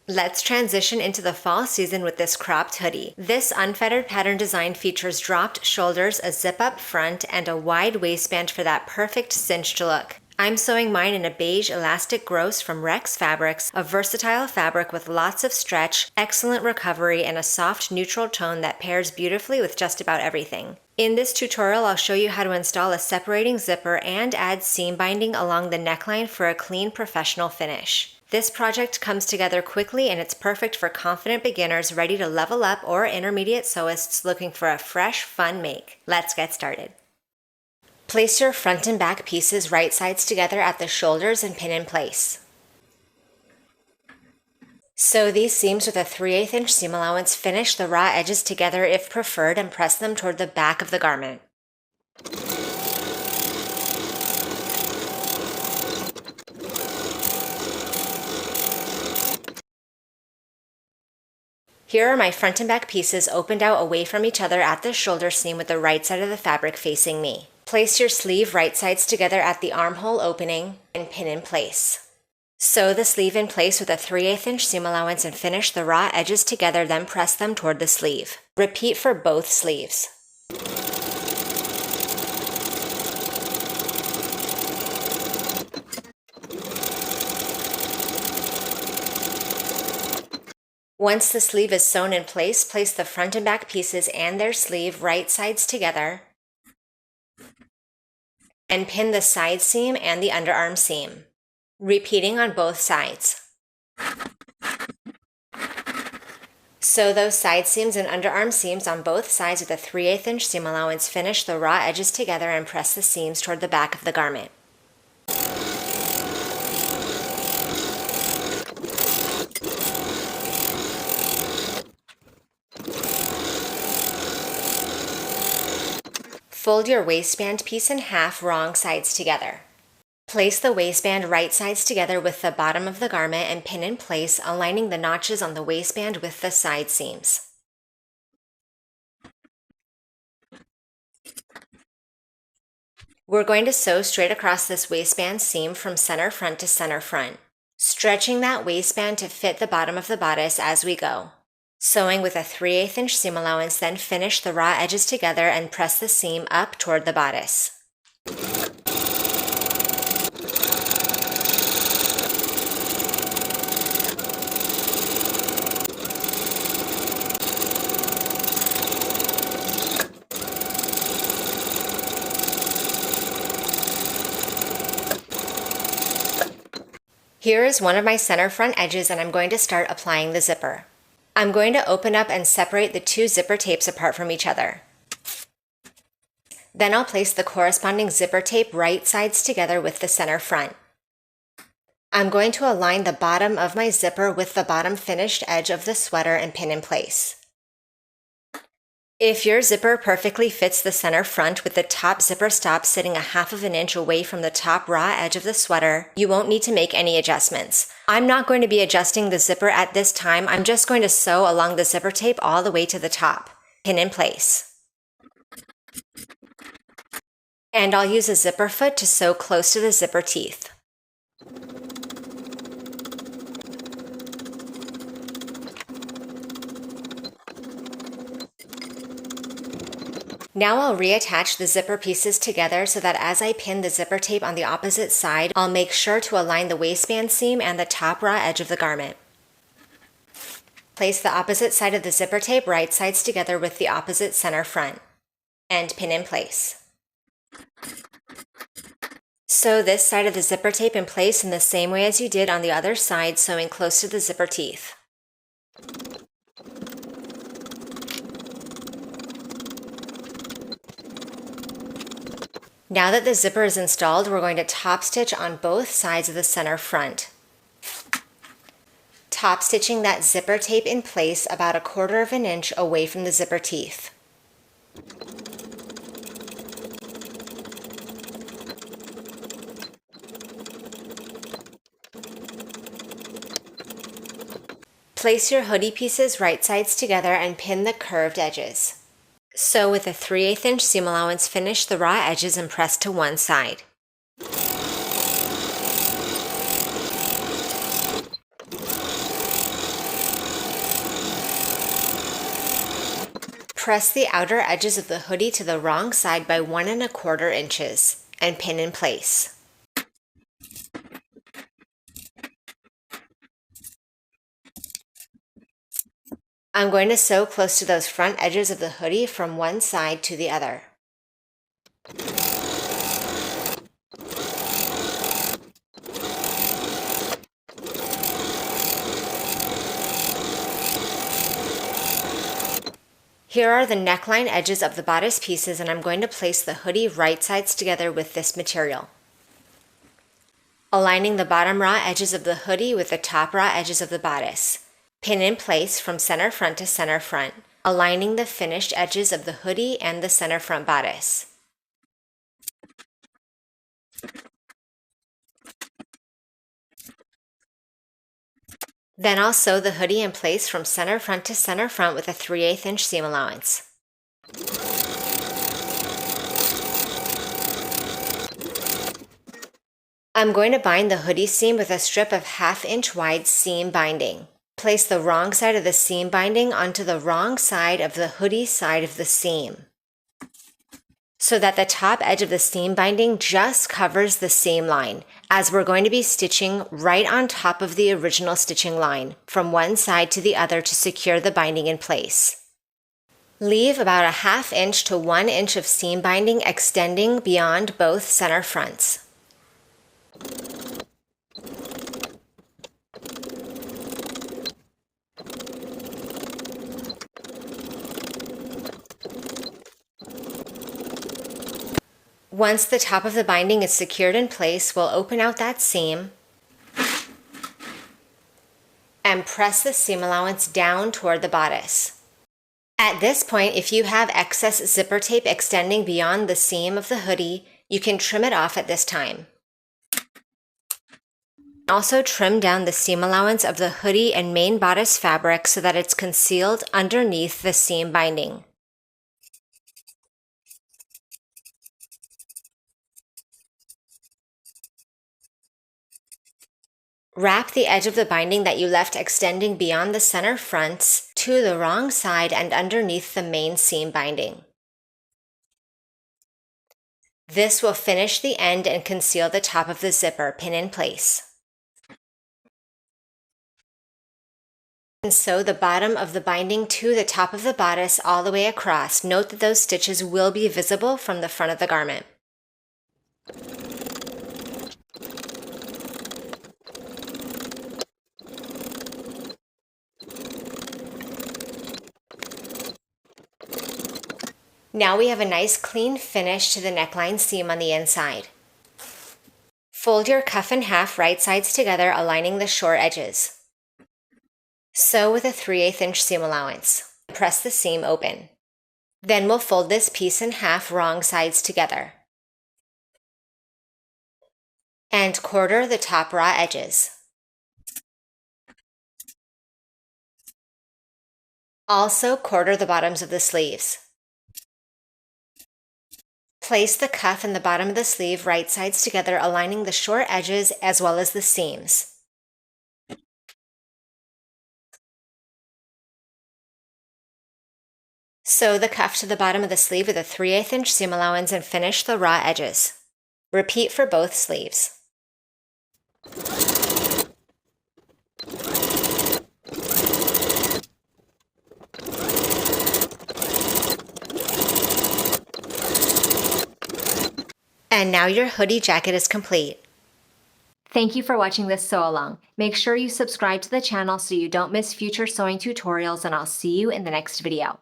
Let's transition into the fall season with this cropped hoodie. This unfettered pattern design features dropped shoulders, a zip-up front, and a wide waistband for that perfect cinched look. I'm sewing mine in a beige elastic gross from Rex Fabrics, a versatile fabric with lots of stretch, excellent recovery, and a soft neutral tone that pairs beautifully with just about everything. In this tutorial, I'll show you how to install a separating zipper and add seam binding along the neckline for a clean, professional finish. This project comes together quickly and it's perfect for confident beginners ready to level up or intermediate sewists looking for a fresh, fun make. Let's get started. Place your front and back pieces right sides together at the shoulders and pin in place. Sew these seams with a 3/8 inch seam allowance. Finish the raw edges together if preferred and press them toward the back of the garment. Here are my front and back pieces opened out away from each other at the shoulder seam with the right side of the fabric facing me. Place your sleeve right sides together at the armhole opening and pin in place. Sew the sleeve in place with a 3/8 inch seam allowance and finish the raw edges together, then press them toward the sleeve. Repeat for both sleeves. Once the sleeve is sewn in place, place the front and back pieces and their sleeve right sides together and pin the side seam and the underarm seam, repeating on both sides. Sew those side seams and underarm seams on both sides with a 3/8 inch seam allowance. Finish the raw edges together and press the seams toward the back of the garment. Fold your waistband piece in half, wrong sides together. Place the waistband right sides together with the bottom of the garment and pin in place, aligning the notches on the waistband with the side seams. We're going to sew straight across this waistband seam from center front to center front, stretching that waistband to fit the bottom of the bodice as we go. Sewing with a 3/8 inch seam allowance, then finish the raw edges together and press the seam up toward the bodice. Here is one of my center front edges and I'm going to start applying the zipper. I'm going to open up and separate the two zipper tapes apart from each other. Then I'll place the corresponding zipper tape right sides together with the center front. I'm going to align the bottom of my zipper with the bottom finished edge of the sweater and pin in place. If your zipper perfectly fits the center front with the top zipper stop sitting a 1/2 inch away from the top raw edge of the sweater, you won't need to make any adjustments. I'm not going to be adjusting the zipper at this time. I'm just going to sew along the zipper tape all the way to the top. Pin in place. And I'll use a zipper foot to sew close to the zipper teeth. Now I'll reattach the zipper pieces together so that as I pin the zipper tape on the opposite side, I'll make sure to align the waistband seam and the top raw edge of the garment. Place the opposite side of the zipper tape right sides together with the opposite center front, and pin in place. Sew this side of the zipper tape in place in the same way as you did on the other side, sewing close to the zipper teeth. Now that the zipper is installed, we're going to top stitch on both sides of the center front. Top stitching that zipper tape in place about 1/4 inch away from the zipper teeth. Place your hoodie pieces right sides together and pin the curved edges. Sew with a 3/8 inch seam allowance, finish the raw edges and press to one side. Press the outer edges of the hoodie to the wrong side by 1¼ inches and pin in place. I'm going to sew close to those front edges of the hoodie from one side to the other. Here are the neckline edges of the bodice pieces, and I'm going to place the hoodie right sides together with this material. Aligning the bottom raw edges of the hoodie with the top raw edges of the bodice. Pin in place from center front to center front, aligning the finished edges of the hoodie and the center front bodice. Then I'll sew the hoodie in place from center front to center front with a 3/8 inch seam allowance. I'm going to bind the hoodie seam with a strip of 1/2 inch wide seam binding. Place the wrong side of the seam binding onto the wrong side of the hoodie side of the seam, so that the top edge of the seam binding just covers the seam line, as we're going to be stitching right on top of the original stitching line from one side to the other to secure the binding in place. Leave about a 1/2 inch to 1 inch of seam binding extending beyond both center fronts. Once the top of the binding is secured in place, we'll open out that seam and press the seam allowance down toward the bodice. At this point, if you have excess zipper tape extending beyond the seam of the hoodie, you can trim it off at this time. Also trim down the seam allowance of the hoodie and main bodice fabric so that it's concealed underneath the seam binding. Wrap the edge of the binding that you left extending beyond the center fronts to the wrong side and underneath the main seam binding. This will finish the end and conceal the top of the zipper. Pin in place. And sew the bottom of the binding to the top of the bodice all the way across. Note that those stitches will be visible from the front of the garment. Now we have a nice clean finish to the neckline seam on the inside. Fold your cuff in half right sides together, aligning the short edges. Sew with a 3/8 inch seam allowance. Press the seam open. Then we'll fold this piece in half wrong sides together. And quarter the top raw edges. Also quarter the bottoms of the sleeves. Place the cuff and the bottom of the sleeve right sides together, aligning the short edges as well as the seams. Sew the cuff to the bottom of the sleeve with a 3/8 inch seam allowance and finish the raw edges. Repeat for both sleeves. And now your hoodie jacket is complete. Thank you for watching this sew along. Make sure you subscribe to the channel so you don't miss future sewing tutorials, and I'll see you in the next video.